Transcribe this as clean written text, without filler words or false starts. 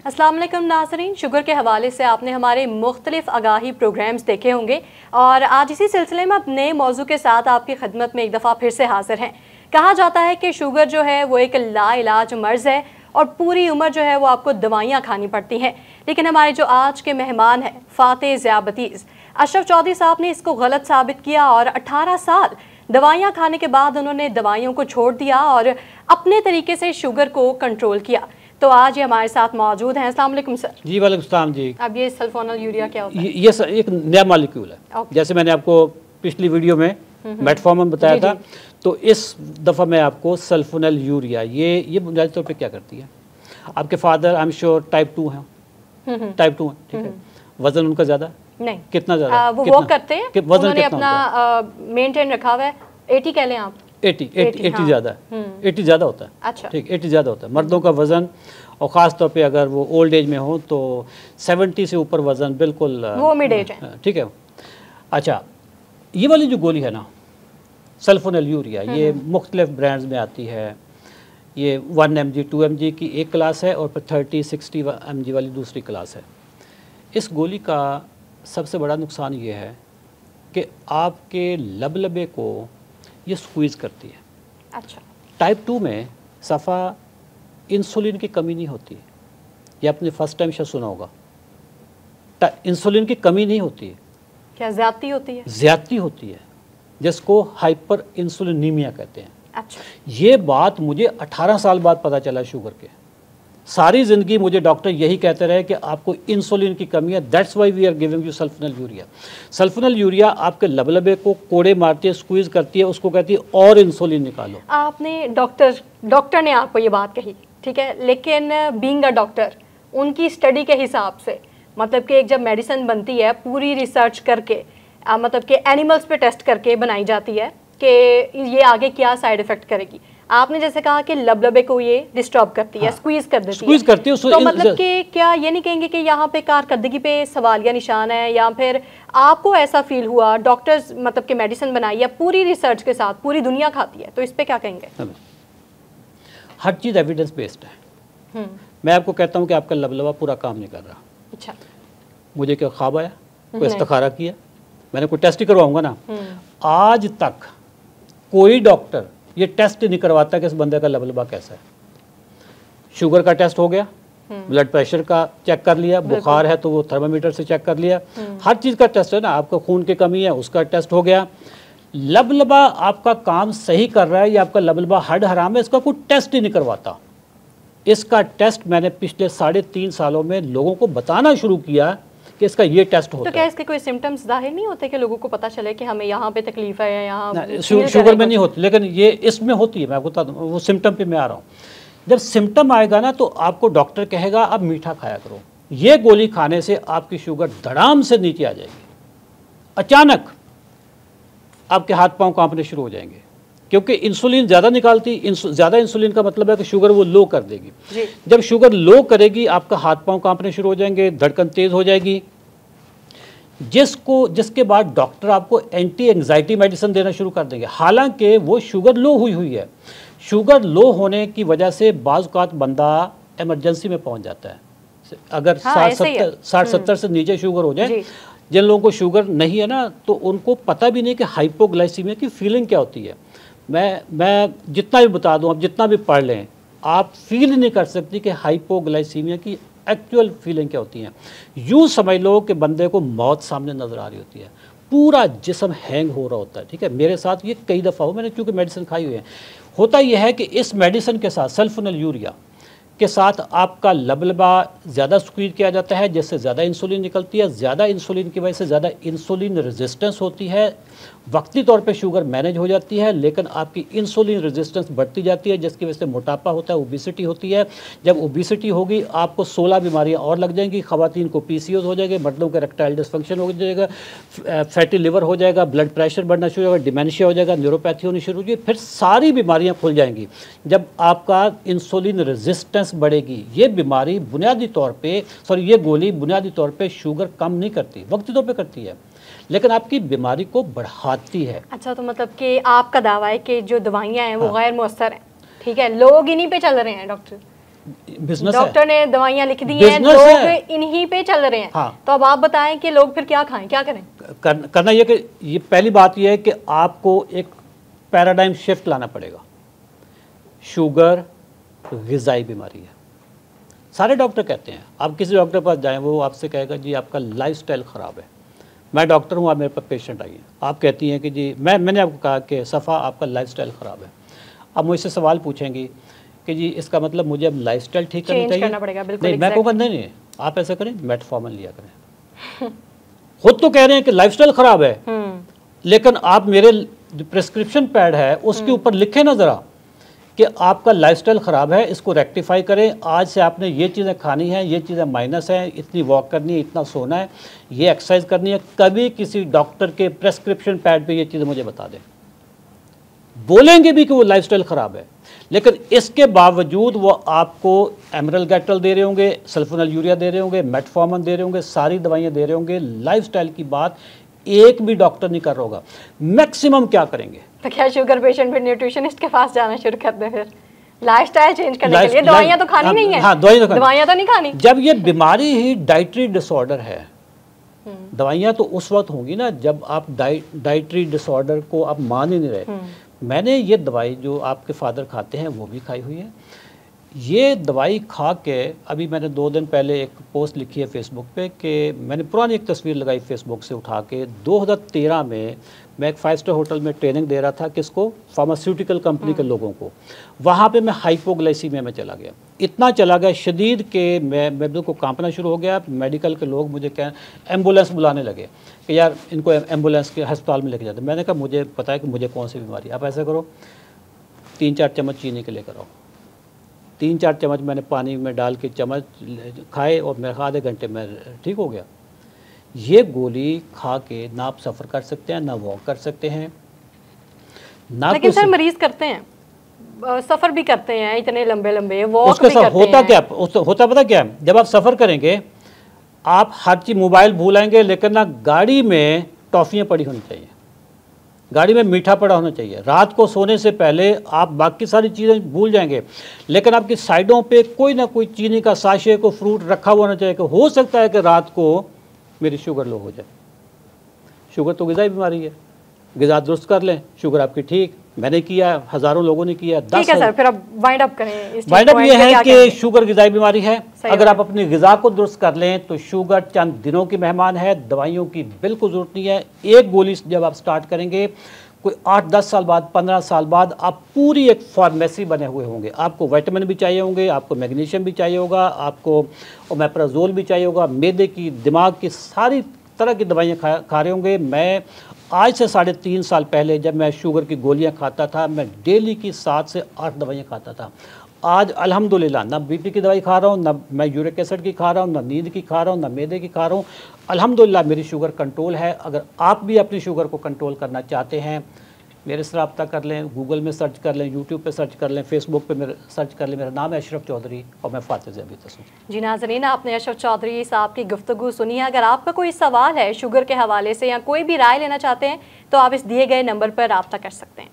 अस्सलाम वालेकुम नाज़रीन, शुगर के हवाले से आपने हमारे मुख्तलिफ आगाही प्रोग्राम्स देखे होंगे और आज इसी सिलसिले में अपने मौजू के साथ आपकी खिदमत में एक दफ़ा फिर से हाजिर हैं। कहा जाता है कि शुगर जो है वो एक लाइलाज मर्ज़ है और पूरी उम्र जो है वो आपको दवाइयाँ खानी पड़ती हैं। लेकिन हमारे जो आज के मेहमान हैं फ़ातेह ज़ियाबतीज़ अशरफ चौधरी साहब ने इसको गलत साबित किया और 18 साल दवाइयाँ खाने के बाद उन्होंने दवाइयों को छोड़ दिया और अपने तरीके से शुगर को कंट्रोल किया। तो आज ये हमारे साथ मौजूद हैं। अस्सलाम वालेकुम सर। जी वालेकुम सलाम जी। अब ये सल्फोनल यूरिया क्या होता है? ये एक नया मॉलिक्यूल है। जैसे मैंने आपको पिछली वीडियो में मेटफॉर्म में बताया था, तो इस दफ़ा मैं आपको सल्फोनल यूरिया ये बुनियादी तौर पे क्या करती है। आपके father I am sure type 2 हैं, टाइप 2 हैं, ठीक है। वजन उनका ज़्यादा नहीं, कितना ज़्यादा? वो वॉक करते हैं, उन्होंने अपना मेंटेन रखा हुआ है। 80 कह लें आप, 80 ज़्यादा है, 80 ज़्यादा होता है। अच्छा ठीक, 80 ज़्यादा होता है मर्दों का वज़न, और ख़ास तौर पे अगर वो ओल्ड एज में हो तो 70 से ऊपर वज़न बिल्कुल वो मिड एज है, ठीक है। अच्छा, ये वाली जो गोली है ना सल्फोनल यूरिया, ये मुख्तलिफ ब्रांड्स में आती है। ये 1 mg 2 mg की एक क्लास है और फिर 30-60 mg वाली दूसरी क्लास है। इस गोली का सबसे बड़ा नुकसान ये है कि आपके लबलबे को ये स्क्वीज़ करती है। अच्छा, टाइप 2 में सफ़ा इंसुलिन की कमी नहीं होती। ये आपने फर्स्ट टाइम शायद सुना होगा, इंसुलिन की कमी नहीं होती है। क्या ज़्यादती होती है? ज़्यादती होती है, जिसको हाइपर इंसुलिनीमिया कहते हैं। अच्छा, ये बात मुझे 18 साल बाद पता चला शुगर के। सारी ज़िंदगी मुझे डॉक्टर यही कहते रहे कि आपको इंसुलिन की कमी है, that's why we are giving you sulphonylurea. Sulphonylurea आपके लबलबे को कोड़े मारती है, स्क्वीज़ करती है, उसको कहती है और इंसुलिन निकालो। आपने डॉक्टर ने आपको ये बात कही, ठीक है, लेकिन बीइंग अ डॉक्टर उनकी स्टडी के हिसाब से मतलब कि एक जब मेडिसिन बनती है पूरी रिसर्च करके मतलब कि एनिमल्स पे टेस्ट करके बनाई जाती है कि ये आगे क्या साइड इफ़ेक्ट करेगी। आपने जैसे कहा कि लबलबे को ये डिस्टर्ब करती है, स्क्वीज कर देती है, तो मतलब कि क्या ये नहीं कहेंगे कि यहाँ पे कारकर्दगी पे सवालिया निशान है, या फिर आपको ऐसा फील हुआ डॉक्टर्स मतलब कि मेडिसिन बनाई है पूरी रिसर्च के साथ, पूरी दुनिया खाती है, तो इस पे क्या कहेंगे? हर चीज़ एविडेंस बेस्ड है। मैं आपको कहता हूँ कि आपका लबलबा पूरा काम नहीं कर रहा। अच्छा, मुझे क्या ख्वाब आया, कोई इस्तिखारा किया, मैंने कोई टेस्ट ही करवाऊंगा ना। आज तक कोई डॉक्टर ये टेस्ट नहीं करवाता कि इस बंदे का लबलबा कैसा है। शुगर का टेस्ट हो गया, ब्लड प्रेशर का चेक कर लिया, बुखार है तो वो थर्मामीटर से चेक कर लिया, हर चीज़ का टेस्ट है ना। आपका खून की कमी है उसका टेस्ट हो गया। लबलबा आपका काम सही कर रहा है या आपका लबलबा हड हराम है, इसका कोई टेस्ट ही नहीं करवाता। इसका टेस्ट मैंने पिछले 3.5 सालों में लोगों को बताना शुरू किया कि इसका ये टेस्ट होता है। तो क्या इसके कोई सिम्टम्स जाहिर नहीं होते कि लोगों को पता चले कि हमें यहाँ पे तकलीफ है या यहाँ शुगर में नहीं होती, लेकिन ये इसमें होती है। मैं आपको बता दूँ, वो सिम्टम पे मैं आ रहा हूँ। जब सिम्टम आएगा ना तो आपको डॉक्टर कहेगा अब मीठा खाया करो। ये गोली खाने से आपकी शुगर धड़ाम से नीचे आ जाएगी, अचानक आपके हाथ पाँव कांपने शुरू हो जाएंगे, क्योंकि इंसुलिन ज़्यादा निकालती, ज़्यादा इंसुलिन का मतलब है कि शुगर वो लो कर देगी। जब शुगर लो करेगी आपका हाथ पांव कांपने शुरू हो जाएंगे, धड़कन तेज़ हो जाएगी, जिसके बाद डॉक्टर आपको एंटी एंग्जाइटी मेडिसिन देना शुरू कर देंगे। हालांकि वो शुगर लो हुई है। शुगर लो होने की वजह से बाज़ औक़ात बंदा इमरजेंसी में पहुंच जाता है। अगर 60-70 से नीचे शुगर हो जाए, जिन लोगों को शुगर नहीं है ना तो उनको पता भी नहीं कि हाइपोग्लाइसीमिया की फीलिंग क्या होती है। मैं जितना भी बता दूं, आप जितना भी पढ़ लें, आप फील नहीं कर सकती कि हाइपोग्लाइसीमिया की एक्चुअल फीलिंग क्या होती है। यूँ समझ लो कि बंदे को मौत सामने नज़र आ रही होती है, पूरा जिस्म हैंग हो रहा होता है। ठीक है, मेरे साथ ये कई दफ़ा हो, मैंने चूँकि मेडिसिन खाई हुई है। होता यह है कि इस मेडिसिन के साथ सल्फोनल यूरिया के साथ आपका लबलबा ज़्यादा स्क्वीज किया जाता है, जिससे ज़्यादा इंसुलिन निकलती है। ज़्यादा इंसुलिन की वजह से ज़्यादा इंसुलिन रेजिस्टेंस होती है। वक्ती तौर पे शुगर मैनेज हो जाती है, लेकिन आपकी इंसुलिन रेजिस्टेंस बढ़ती जाती है, जिसकी वजह से मोटापा होता है, ओबेसिटी होती है। जब ओबेसिटी होगी आपको 16 बीमारियाँ और लग जाएंगी। ख़वातीन को PCOS हो जाएगा, मर्दों का इरेक्टाइल डिसफंक्शन हो जाएगा, फैटी लिवर हो जाएगा, ब्लड प्रेशर बढ़ना शुरू हो जाएगा, डिमेंशिया हो जाएगा, न्यूरोपैथी होनी शुरू हो जाएगी, फिर सारी बीमारियाँ खुल जाएंगी जब आपका इंसुलिन रेजिस्टेंस बढ़ेगी। ये बीमारी बुनियादी तौर पे ये गोली बुनियादी तौर पे शुगर कम नहीं करती, वक्ती तौर पे करती है, लेकिन आपकी बीमारी को बढ़ाती है। अच्छा, तो मतलब कि आपका दावा है कि जो दवाइयाँ हैं वो गैर मुअस्सर हैं, ठीक है, लोग इन्हीं पे चल रहे हैं डॉक्टर? बिजनेस डॉक्टर ने दवाइयाँ लिख दी हैं, लोग इन्हीं पे चल रहे हैं। हाँ। तो अब आप बताएं कि लोग फिर क्या खाएं, क्या करें? करना ये कि ये पहली बात ये है कि आपको एक पैराडाइम शिफ्ट लाना पड़ेगा। शुगर ग़िज़ाई बीमारी है। सारे डॉक्टर कहते हैं, आप किसी डॉक्टर के पास जाएं वो आपसे कहेगा जी आपका लाइफस्टाइल ख़राब है। मैं डॉक्टर हूँ, आप मेरे पास पेशेंट आइए, आप कहती हैं कि जी मैंने आपको कहा कि सफ़ा आपका लाइफस्टाइल ख़राब है। अब मुझसे सवाल पूछेंगी कि जी इसका मतलब मुझे अब लाइफस्टाइल ठीक करना पड़ेगा। नहीं, मैं कहूँगा नहीं, आप ऐसा करें, मेटफॉर्मिन लिया करें। खुद तो कह रहे हैं कि लाइफस्टाइल ख़राब है, लेकिन आप मेरे जो प्रिस्क्रिप्शन पैड है उसके ऊपर लिखें ना ज़रा कि आपका लाइफस्टाइल ख़राब है, इसको रेक्टिफाई करें। आज से आपने ये चीज़ें खानी हैं, ये चीज़ें माइनस हैं, इतनी वॉक करनी है, इतना सोना है, ये एक्सरसाइज करनी है। कभी किसी डॉक्टर के प्रिस्क्रिप्शन पैड पे ये चीज़ें मुझे बता दें। बोलेंगे भी कि वो लाइफस्टाइल ख़राब है, लेकिन इसके बावजूद वो आपको एमरल गैट्रल दे रहे होंगे, सल्फोनल यूरिया दे रहे होंगे, मेटफॉर्मिन दे रहे होंगे, सारी दवाइयाँ दे रहे होंगे। लाइफस्टाइल की बात एक भी डॉक्टर नहीं कर रहा होगा। मैक्सिमम क्या करेंगे? तो क्या शुगर पेशेंट फिर न्यूट्रिशनिस्ट के पास जाना शुरू कर दें? फिर लाइफस्टाइल चेंज करने के लिए दवाइयाँ तो खानी नहीं है। हाँ, दवाइयाँ तो नहीं खानी। जब ये बीमारी ही डाइटरी डिसऑर्डर है, दवाइयाँ तो उस वक्त होंगी ना जब आप डाइटरी डिसऑर्डर को आप मान ही नहीं रहे। मैंने ये दवाई जो आपके फादर खाते हैं वो भी खाई हुई है। ये दवाई खा के अभी मैंने 2 दिन पहले एक पोस्ट लिखी है फेसबुक पे कि मैंने पुरानी एक तस्वीर लगाई फेसबुक से उठा के। 2013 में मैं एक 5 स्टार होटल में ट्रेनिंग दे रहा था, किसको? फार्मास्यूटिकल कंपनी के लोगों को। वहाँ पे मैं हाइपोग्लाइसीमिया में चला गया, इतना चला गया शदीद के मैं बिल्कुल कांपना शुरू हो गया। मेडिकल के लोग मुझे क्या एम्बुलेंस बुलाने लगे कि यार इनको एम्बुलेंस के अस्पताल में लेके जाते। मैंने कहा मुझे पता है कि मुझे कौन सी बीमारी है, आप ऐसा करो 3-4 चम्मच चीनी के लेकर आओ। 3-4 चम्मच मैंने पानी में डाल के चम्मच खाए और मेरे आधे घंटे में ठीक हो गया। ये गोली खा के ना आप सफ़र कर सकते हैं, ना वॉक कर सकते हैं, ना। लेकिन सर मरीज करते हैं, सफ़र भी करते हैं, इतने लंबे लंबे वॉक भी करते हैं। होता पता क्या है? जब आप सफ़र करेंगे आप हर चीज़ मोबाइल भूलेंगे, लेकिन ना गाड़ी में टॉफ़ियाँ पड़ी होनी चाहिए, गाड़ी में मीठा पड़ा होना चाहिए। रात को सोने से पहले आप बाकी सारी चीज़ें भूल जाएंगे, लेकिन आपकी साइडों पे कोई ना कोई चीनी का साशे को फ्रूट रखा हुआ होना चाहिए कि हो सकता है कि रात को मेरी शुगर लो हो जाए। शुगर तो ग़िज़ाई बीमारी है, ग़िज़ा दुरुस्त कर लें, शुगर आपकी ठीक। मैंने किया, हज़ारों लोगों ने किया। ठीक है सर, फिर अब वाइंड अप करें। वाइंड अप ये है कि शुगर ग़िज़ाई बीमारी है। अगर आप अपनी ग़िज़ा को दुरुस्त कर लें तो शुगर चंद दिनों की मेहमान है, दवाइयों की बिल्कुल ज़रूरत नहीं है। एक गोली जब आप स्टार्ट करेंगे, कोई 8-10 साल बाद, 15 साल बाद आप पूरी एक फार्मेसी बने हुए होंगे। आपको विटामिन भी चाहिए होंगे, आपको मैग्नीशियम भी चाहिए होगा, आपको ओमेप्राजोल भी चाहिए होगा, मैदे की, दिमाग की, सारी तरह की दवाइयाँ खा रहे होंगे। मैं आज से 3.5 साल पहले जब मैं शुगर की गोलियाँ खाता था, मैं डेली की 7 से 8 दवाइयाँ खाता था। आज अल्हम्दुलिल्लाह ना बीपी की दवाई खा रहा हूँ, ना मैं यूरिक एसिड की खा रहा हूँ, ना नींद की खा रहा हूँ, ना मैदे की खा रहा हूँ। अल्हम्दुलिल्लाह मेरी शुगर कंट्रोल है। अगर आप भी अपनी शुगर को कंट्रोल करना चाहते हैं, मेरे से रब्ता कर लें, गूगल में सर्च कर लें, यूट्यूब पे सर्च कर लें, फेसबुक पे मेरे सर्च कर लें। मेरा नाम है अशरफ चौधरी और मैं फातिज़ अभी तस्वीर। जी नाज़रीन, आपने अशरफ चौधरी साहब की गुफ्तगू सुनी है। अगर आपका कोई सवाल है शुगर के हवाले से या कोई भी राय लेना चाहते हैं तो आप इस दिए गए नंबर पर रब्ता कर सकते हैं।